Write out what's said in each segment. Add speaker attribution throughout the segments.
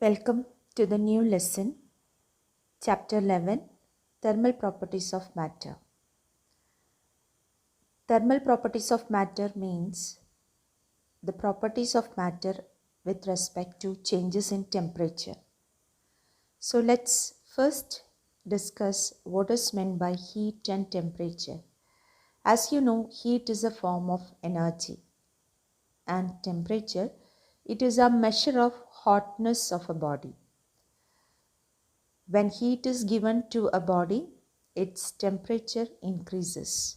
Speaker 1: Welcome to the new lesson, Chapter 11, Thermal Properties of Matter. Thermal properties of matter means the properties of matter with respect to changes in temperature. So let's first discuss what is meant by heat and temperature. As you know, heat is a form of energy, and temperature, it is a measure of hotness of a body. When heat is given to a body, its temperature increases.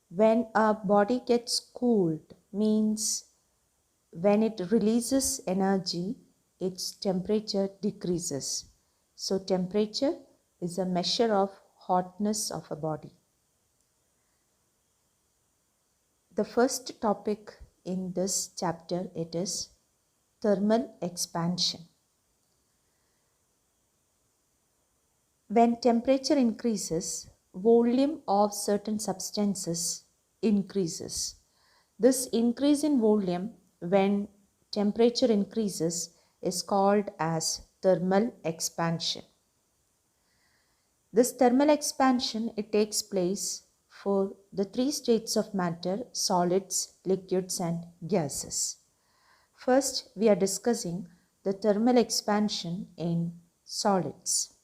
Speaker 1: When a body gets cooled, means when it releases energy, its temperature decreases. So temperature is a measure of hotness of a body. The first topic in this chapter, it is thermal expansion. When temperature increases, volume of certain substances increases. This increase in volume when temperature increases is called as thermal expansion. This thermal expansion, it takes place for the three states of matter: solids, liquids and gases. First, we are discussing the thermal expansion in solids.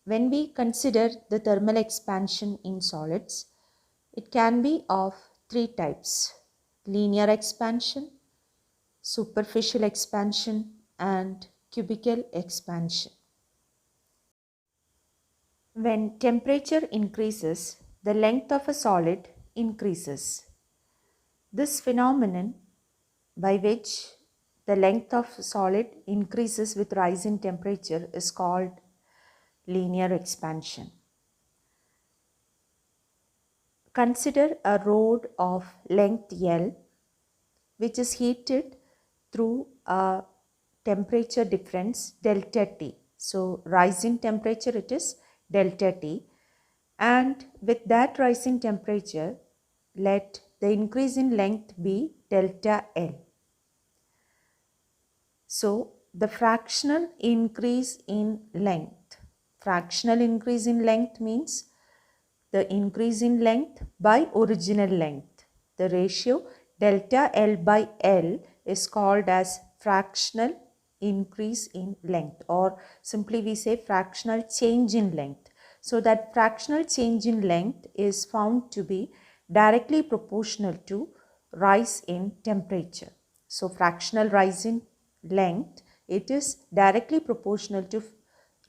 Speaker 1: When we consider the thermal expansion in solids, it can be of three types: linear expansion, superficial expansion and cubical expansion. When temperature increases, the length of a solid increases. This phenomenon, by which the length of solid increases with rise in temperature, is called linear expansion. Consider a rod of length L which is heated through a temperature difference delta T. So rise in temperature, it is delta T, and with that rise in temperature, let the increase in length be delta L. So the fractional increase in length. Fractional increase in length means the increase in length by original length. The ratio delta L by L is called as fractional increase in length, or simply we say fractional change in length. So that fractional change in length is found to be directly proportional to rise in temperature. So fractional rise in length, it is directly proportional to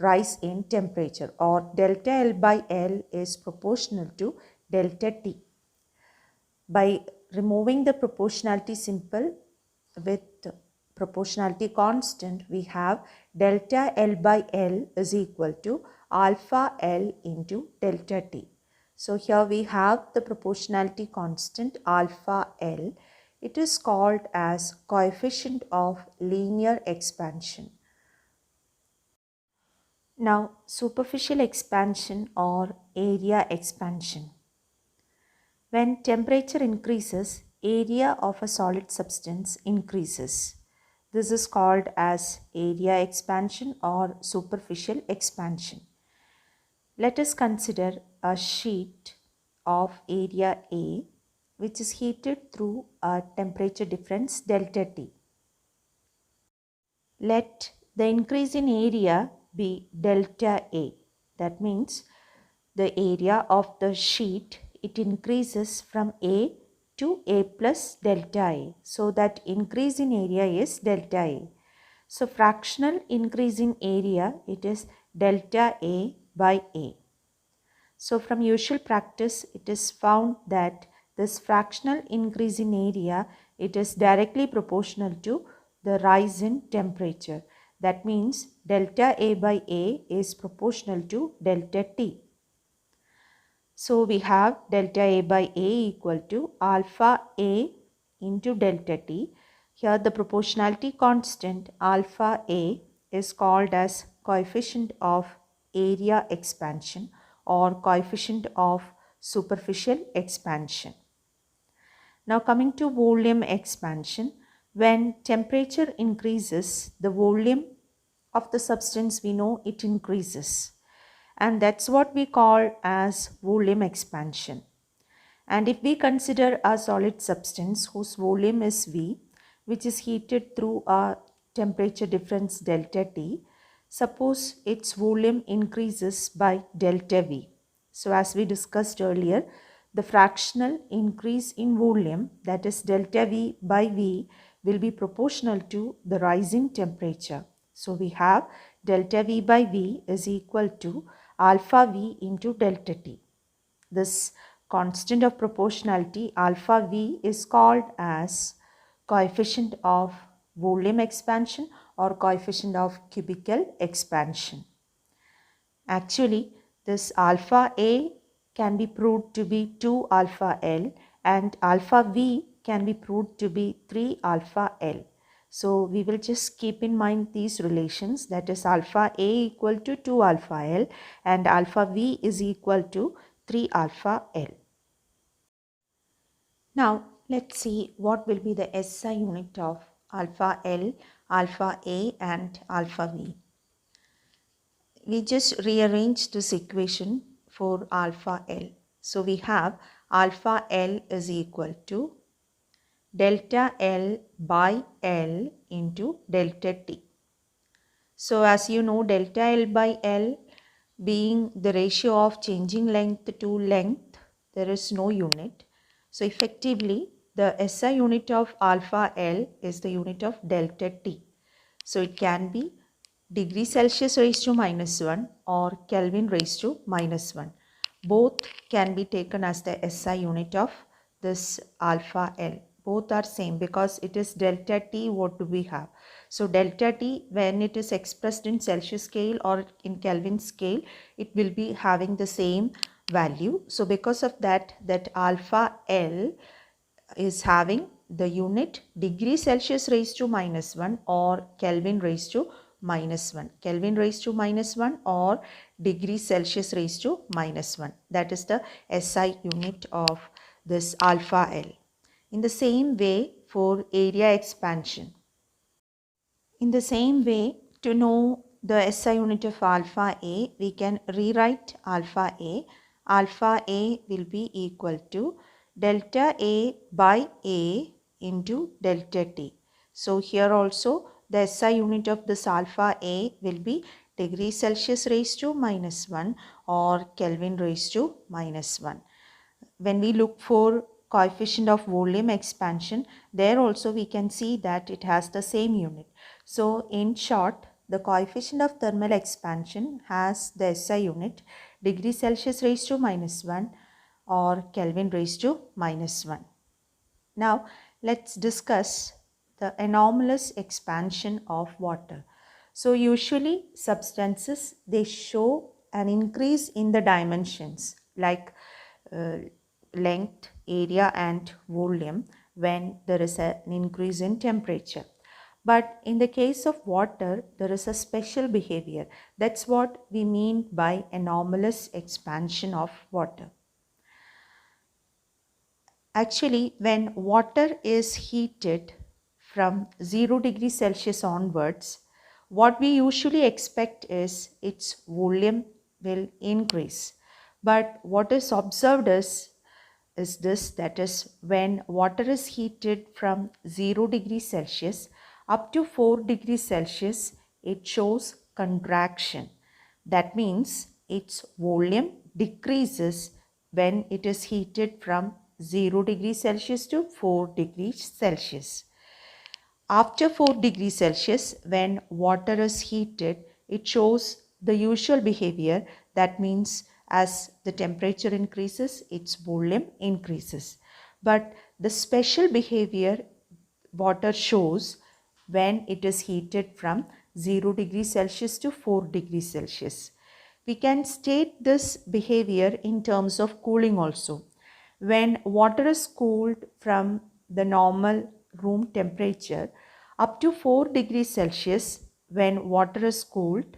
Speaker 1: rise in temperature, or delta L by L is proportional to delta T. By removing the proportionality symbol with proportionality constant, we have delta L by L is equal to alpha L into delta T. So here we have the proportionality constant alpha L. It is called as coefficient of linear expansion. Now, superficial expansion or area expansion. When temperature increases, area of a solid substance increases. This is called as area expansion or superficial expansion. Let us consider a sheet of area A which is heated through a temperature difference delta T. Let the increase in area be delta A. That means the area of the sheet, it increases from A to A plus delta A. So that increase in area is delta A. So fractional increase in area, it is delta A by A. So from usual practice, it is found that this fractional increase in area, it is directly proportional to the rise in temperature. That means delta A by A is proportional to delta T. So we have delta A by A equal to alpha A into delta T. Here the proportionality constant alpha A is called as coefficient of area expansion or coefficient of superficial expansion. Now coming to volume expansion. When temperature increases, the volume of the substance, we know it increases. And that's what we call as volume expansion. And if we consider a solid substance whose volume is V, which is heated through a temperature difference delta T, suppose its volume increases by delta V. So as we discussed earlier, the fractional increase in volume, that is delta V by V, will be proportional to the rising temperature. So we have delta V by V is equal to alpha V into delta T. This constant of proportionality alpha V is called as coefficient of volume expansion or coefficient of cubical expansion. Actually, this alpha A can be proved to be 2 alpha L and alpha V can be proved to be 3 alpha L. So we will just keep in mind these relations, that is alpha A equal to 2 alpha L and alpha V is equal to 3 alpha L. Now let's see what will be the SI unit of alpha L, alpha A and alpha V. We just rearrange this equation for alpha L. So we have alpha L is equal to delta L by L into delta T. So as you know, delta L by L being the ratio of changing length to length, there is no unit. So effectively, the SI unit of alpha L is the unit of delta T. So it can be degree Celsius raised to -1 or Kelvin raised to -1. Both can be taken as the SI unit of this alpha L. Both are same because it is delta T. What do we have? So delta T, when it is expressed in Celsius scale or in Kelvin scale, it will be having the same value. So because of that alpha L is having the unit degree Celsius raised to -1 or Kelvin raised to -1. Kelvin raised to -1 or degree Celsius raised to -1. That is the SI unit of this alpha L. In the same way for area expansion. In the same way, to know the SI unit of alpha A, we can rewrite alpha A. Alpha A will be equal to delta A by A into delta T. So here also the SI unit of this alpha A will be degree Celsius raised to -1 or Kelvin raised to -1. When we look for coefficient of volume expansion, there also we can see that it has the same unit. So in short, the coefficient of thermal expansion has the SI unit degree Celsius raised to -1 or Kelvin raised to -1. Now let's discuss the anomalous expansion of water. So usually substances, they show an increase in the dimensions like length, area and volume when there is an increase in temperature. But in the case of water, there is a special behavior. That's what we mean by anomalous expansion of water. Actually, when water is heated from 0 degrees Celsius onwards, what we usually expect is its volume will increase. But what is observed is this, that is when water is heated from 0 degrees Celsius up to 4 degrees Celsius, it shows contraction. That means its volume decreases when it is heated from 0 degrees Celsius to 4 degrees Celsius. After 4 degrees Celsius, when water is heated, it shows the usual behavior. That means as the temperature increases, its volume increases. But the special behavior water shows when it is heated from 0 degrees Celsius to 4 degrees Celsius. We can state this behavior in terms of cooling also. When water is cooled from the normal room temperature up to 4 degrees Celsius, when water is cooled,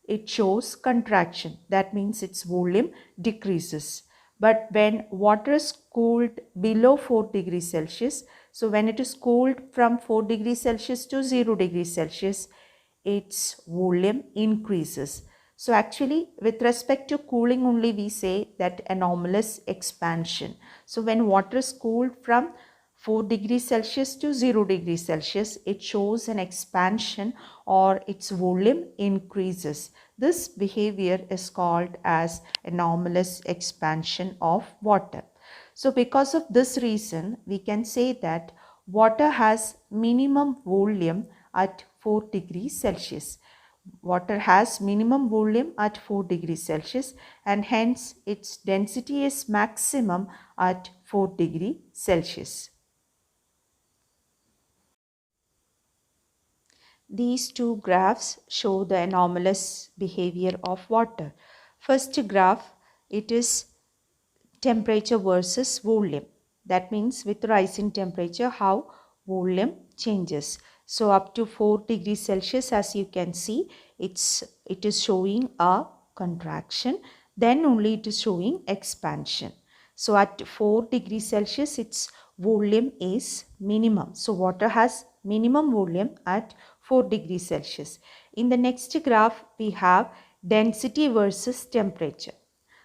Speaker 1: it shows contraction. That means its volume decreases. But when water is cooled below 4 degrees Celsius, So when it is cooled from 4 degrees Celsius to 0 degrees Celsius, its volume increases. So actually, with respect to cooling only, we say that anomalous expansion. So when water is cooled from 4 degrees Celsius to 0 degrees Celsius, it shows an expansion or its volume increases. This behavior is called as anomalous expansion of water. So because of this reason, we can say that water has minimum volume at 4 degrees Celsius. Water has minimum volume at 4 degrees Celsius and hence its density is maximum at 4 degrees Celsius. These two graphs show the anomalous behavior of water. First graph, it is temperature versus volume. That means with rising temperature, how volume changes. So up to 4 degrees Celsius, as you can see, it is showing a contraction. Then only it is showing expansion. So at 4 degrees Celsius, its volume is minimum. So water has minimum volume at 4 degrees Celsius. In the next graph, we have density versus temperature.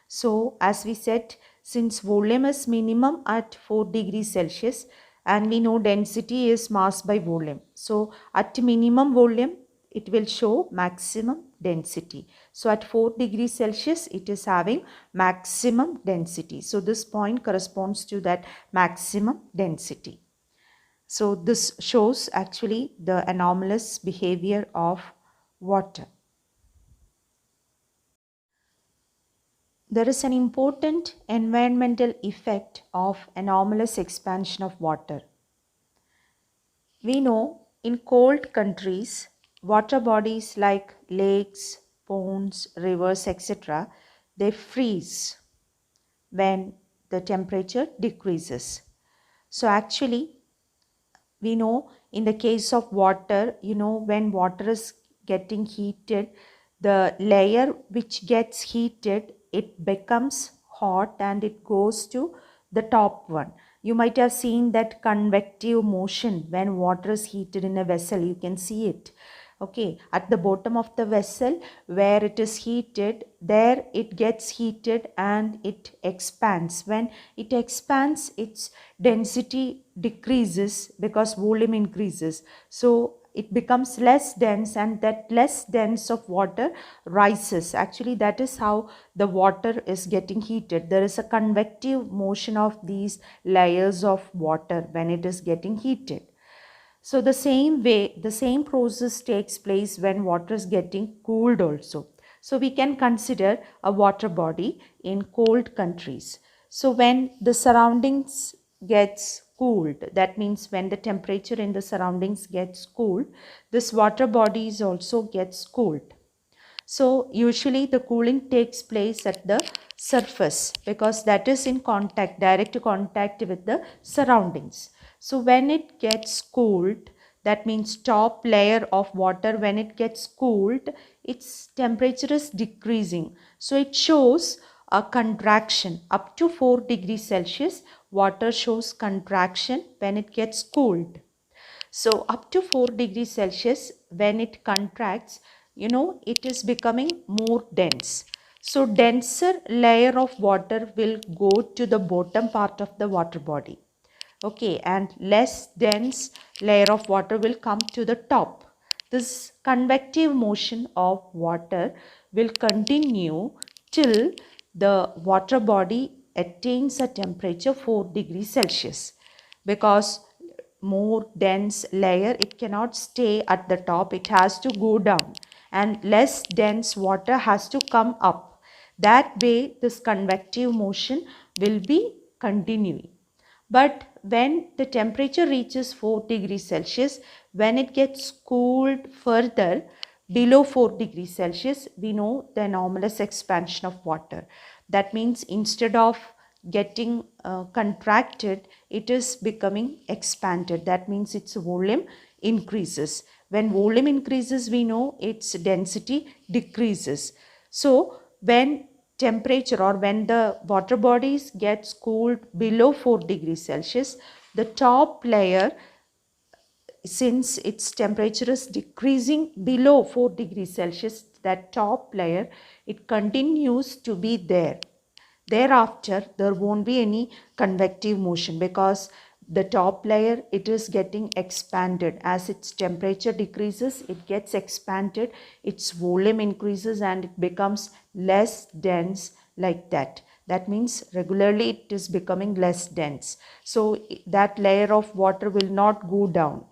Speaker 1: So as we said, since volume is minimum at 4 degrees Celsius and we know density is mass by volume. So at minimum volume, it will show maximum density. So at 4 degrees Celsius, it is having maximum density. So this point corresponds to that maximum density. So this shows actually the anomalous behavior of water. There is an important environmental effect of anomalous expansion of water. We know in cold countries, water bodies like lakes, ponds, rivers, etc., they freeze when the temperature decreases. So actually, we know in the case of water, when water is getting heated, the layer which gets heated, it becomes hot and it goes to the top one. You might have seen that convective motion when water is heated in a vessel. You can see it. Okay, at the bottom of the vessel where it is heated, there it gets heated and it expands. When it expands, its density decreases because volume increases. So it becomes less dense and that less dense of water rises. Actually, that is how the water is getting heated. There is a convective motion of these layers of water when it is getting heated. So the same way, the same process takes place when water is getting cooled also. So we can consider a water body in cold countries. So when the surroundings gets cooled, that means when the temperature in the surroundings gets cooled, this water body is also gets cooled. So usually the cooling takes place at the surface because that is in contact, direct contact with the surroundings. So when it gets cooled, that means top layer of water, when it gets cooled, its temperature is decreasing. So it shows a contraction up to 4 degrees Celsius. Water shows contraction when it gets cooled. So up to 4 degrees Celsius, when it contracts, it is becoming more dense. So denser layer of water will go to the bottom part of the water body. Okay, and less dense layer of water will come to the top. This convective motion of water will continue till the water body attains a temperature 4 degrees Celsius. Because more dense layer, it cannot stay at the top, it has to go down, and less dense water has to come up. That way this convective motion will be continuing. But when the temperature reaches 4 degrees Celsius, when it gets cooled further below 4 degrees Celsius, we know the anomalous expansion of water. That means instead of getting contracted, it is becoming expanded. That means its volume increases. When volume increases, we know its density decreases. So when temperature or when the water bodies gets cooled below 4 degrees Celsius, the top layer, since its temperature is decreasing below 4 degrees Celsius, that top layer, it continues to be there. Thereafter, there won't be any convective motion because the top layer, it is getting expanded. As its temperature decreases, it gets expanded, its volume increases and it becomes less dense like that. That means regularly it is becoming less dense. So that layer of water will not go down.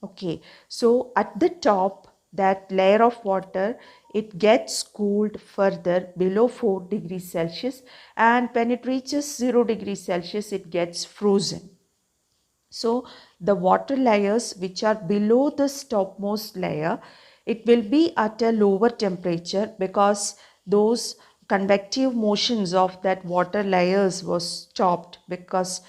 Speaker 1: Okay, so at the top, that layer of water, it gets cooled further below 4 degrees Celsius, and when it reaches 0 degrees Celsius, it gets frozen. So the water layers which are below the topmost layer, it will be at a lower temperature because those convective motions of that water layers was stopped, because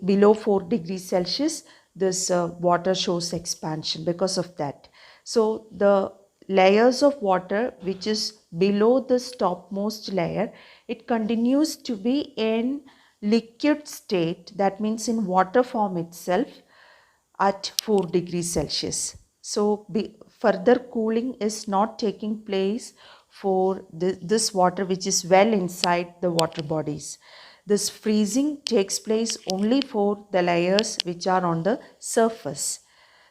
Speaker 1: below 4 degrees Celsius, this water shows expansion because of that. So the layers of water which is below this topmost layer, it continues to be in liquid state, that means in water form itself, at 4 degrees Celsius. So further cooling is not taking place for this water which is well inside the water bodies. This freezing takes place only for the layers which are on the surface.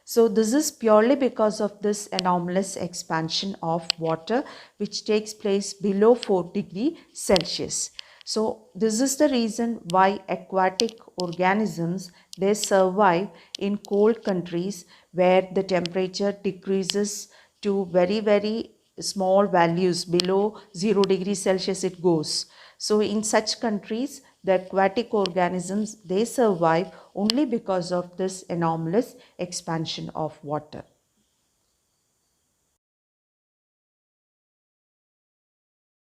Speaker 1: So this is purely because of this anomalous expansion of water which takes place below 4 degrees Celsius. So this is the reason why aquatic organisms, they survive in cold countries where the temperature decreases to very small values, below 0 degrees Celsius it goes. So in such countries, the aquatic organisms, they survive only because of this anomalous expansion of water.